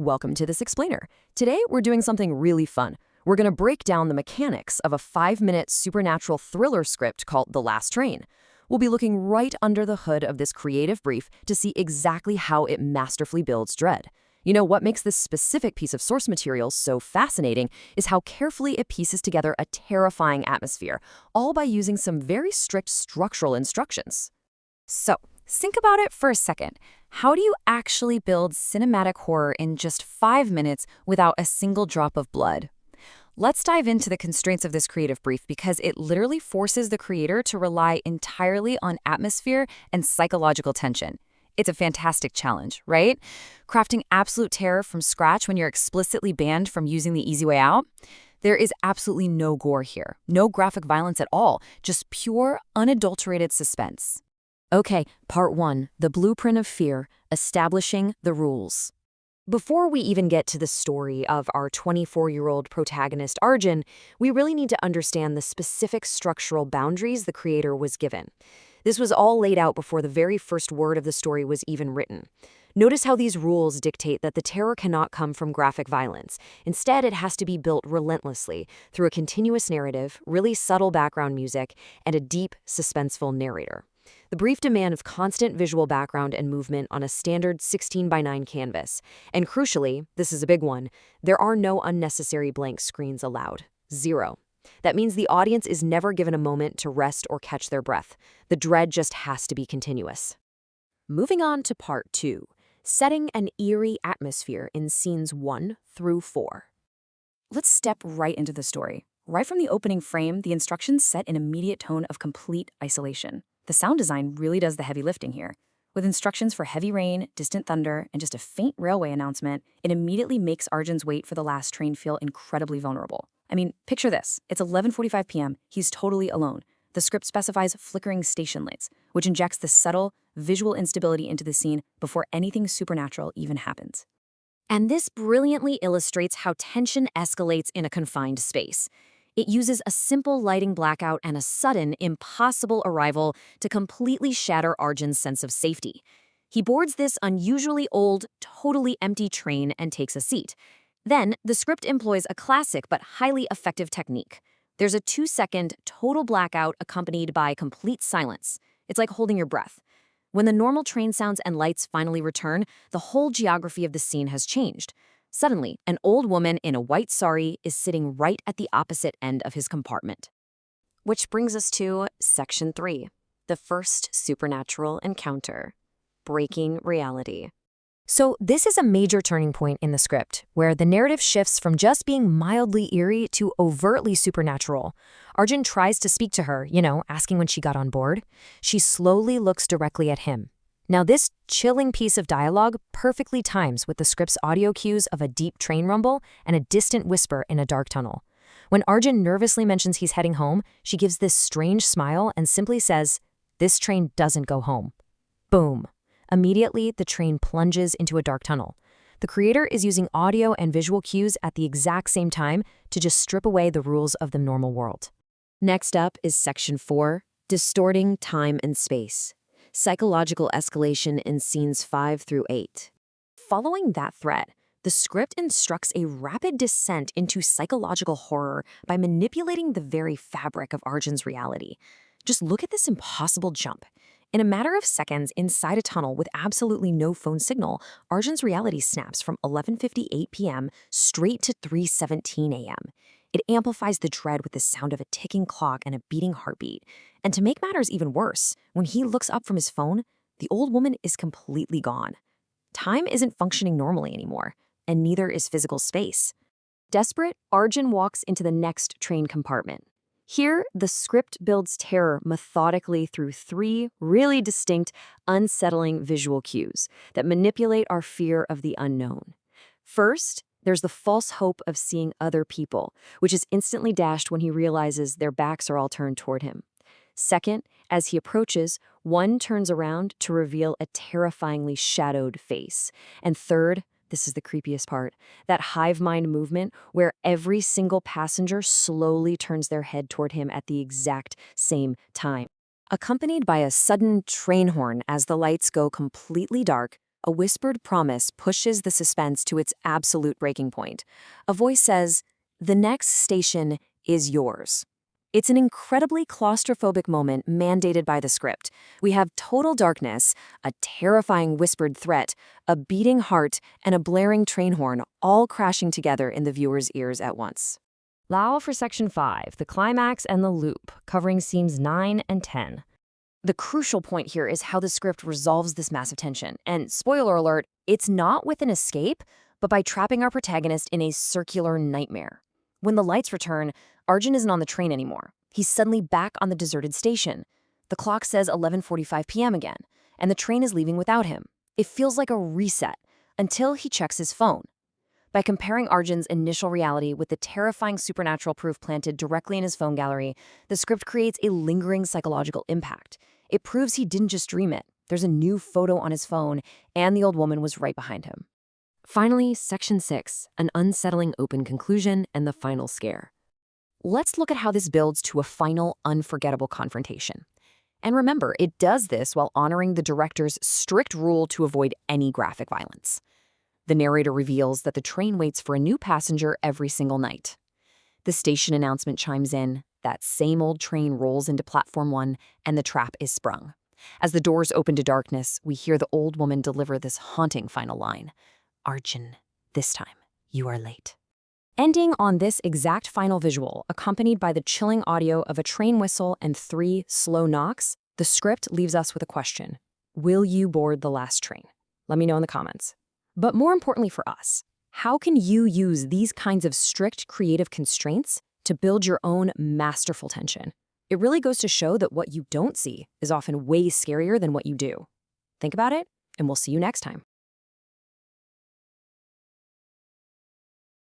Welcome to this explainer. Today, we're doing something really fun. We're going to break down the mechanics of a 5-minute supernatural thriller script called The Last Train. We'll be looking right under the hood of this creative brief to see exactly how it masterfully builds dread. You know, what makes this specific piece of source material so fascinating is how carefully it pieces together a terrifying atmosphere, all by using some very strict structural instructions. So, think about it for a second. How do you actually build cinematic horror in just 5 minutes without a single drop of blood? Let's dive into the constraints of this creative brief because it literally forces the creator to rely entirely on atmosphere and psychological tension. It's a fantastic challenge, right? Crafting absolute terror from scratch when you're explicitly banned from using the easy way out? There is absolutely no gore here, no graphic violence at all, just pure, unadulterated suspense. Okay, part 1, the blueprint of fear, establishing the rules. Before we even get to the story of our 24-year-old protagonist Arjun, we really need to understand the specific structural boundaries the creator was given. This was all laid out before the very first word of the story was even written. Notice how these rules dictate that the terror cannot come from graphic violence. Instead, it has to be built relentlessly through a continuous narrative, really subtle background music, and a deep, suspenseful narrator. The brief demands constant visual background and movement on a standard 16:9 canvas. And crucially, this is a big one, there are no unnecessary blank screens allowed. 0. That means the audience is never given a moment to rest or catch their breath. The dread just has to be continuous. Moving on to part 2, setting an eerie atmosphere in scenes 1 through 4. Let's step right into the story. Right from the opening frame, the instructions set an immediate tone of complete isolation. The sound design really does the heavy lifting here. With instructions for heavy rain, distant thunder, and just a faint railway announcement, it immediately makes Arjun's wait for the last train feel incredibly vulnerable. I mean, picture this. It's 11:45 p.m. He's totally alone. The script specifies flickering station lights, which injects the subtle, visual instability into the scene before anything supernatural even happens. And this brilliantly illustrates how tension escalates in a confined space. It uses a simple lighting blackout and a sudden, impossible arrival to completely shatter Arjun's sense of safety. He boards this unusually old, totally empty train and takes a seat. Then, the script employs a classic but highly effective technique. There's a 2-second total blackout accompanied by complete silence. It's like holding your breath. When the normal train sounds and lights finally return, the whole geography of the scene has changed. Suddenly, an old woman in a white sari is sitting right at the opposite end of his compartment. Which brings us to Section 3, the first supernatural encounter, breaking reality. So this is a major turning point in the script, where the narrative shifts from just being mildly eerie to overtly supernatural. Arjun tries to speak to her, asking when she got on board. She slowly looks directly at him. Now, this chilling piece of dialogue perfectly times with the script's audio cues of a deep train rumble and a distant whisper in a dark tunnel. When Arjun nervously mentions he's heading home, she gives this strange smile and simply says, "This train doesn't go home." Boom. Immediately, the train plunges into a dark tunnel. The creator is using audio and visual cues at the exact same time to just strip away the rules of the normal world. Next up is Section 4, distorting time and space. Psychological escalation in scenes 5 through 8. Following that thread, the script instructs a rapid descent into psychological horror by manipulating the very fabric of Arjun's reality. Just look at this impossible jump. In a matter of seconds, inside a tunnel with absolutely no phone signal, Arjun's reality snaps from 11:58 p.m. straight to 3:17 a.m. It amplifies the dread with the sound of a ticking clock and a beating heartbeat. And to make matters even worse, when he looks up from his phone, the old woman is completely gone. Time isn't functioning normally anymore, and neither is physical space. Desperate, Arjun walks into the next train compartment. Here, the script builds terror methodically through 3 really distinct, unsettling visual cues that manipulate our fear of the unknown. First, there's the false hope of seeing other people, which is instantly dashed when he realizes their backs are all turned toward him. Second, as he approaches, one turns around to reveal a terrifyingly shadowed face. And third, this is the creepiest part, that hive mind movement where every single passenger slowly turns their head toward him at the exact same time. Accompanied by a sudden train horn as the lights go completely dark, A whispered promise pushes the suspense to its absolute breaking point. A voice says, "The next station is yours." It's an incredibly claustrophobic moment mandated by the script. We have total darkness, a terrifying whispered threat, a beating heart, and a blaring train horn all crashing together in the viewer's ears at once. Now for Section 5, the climax and the loop, covering scenes 9 and 10. The crucial point here is how the script resolves this massive tension. And spoiler alert, it's not with an escape, but by trapping our protagonist in a circular nightmare. When the lights return, Arjun isn't on the train anymore. He's suddenly back on the deserted station. The clock says 11:45 p.m. again, and the train is leaving without him. It feels like a reset, until he checks his phone. By comparing Arjun's initial reality with the terrifying supernatural proof planted directly in his phone gallery, the script creates a lingering psychological impact. It proves he didn't just dream it. There's a new photo on his phone, and the old woman was right behind him. Finally, Section 6, an unsettling open conclusion and the final scare. Let's look at how this builds to a final, unforgettable confrontation. And remember, it does this while honoring the director's strict rule to avoid any graphic violence. The narrator reveals that the train waits for a new passenger every single night. The station announcement chimes in, that same old train rolls into Platform 1, and the trap is sprung. As the doors open to darkness, we hear the old woman deliver this haunting final line. "Arjun, this time, you are late." Ending on this exact final visual, accompanied by the chilling audio of a train whistle and 3 slow knocks, the script leaves us with a question. Will you board the last train? Let me know in the comments. But more importantly for us, how can you use these kinds of strict creative constraints to build your own masterful tension? It really goes to show that what you don't see is often way scarier than what you do. Think about it, and we'll see you next time.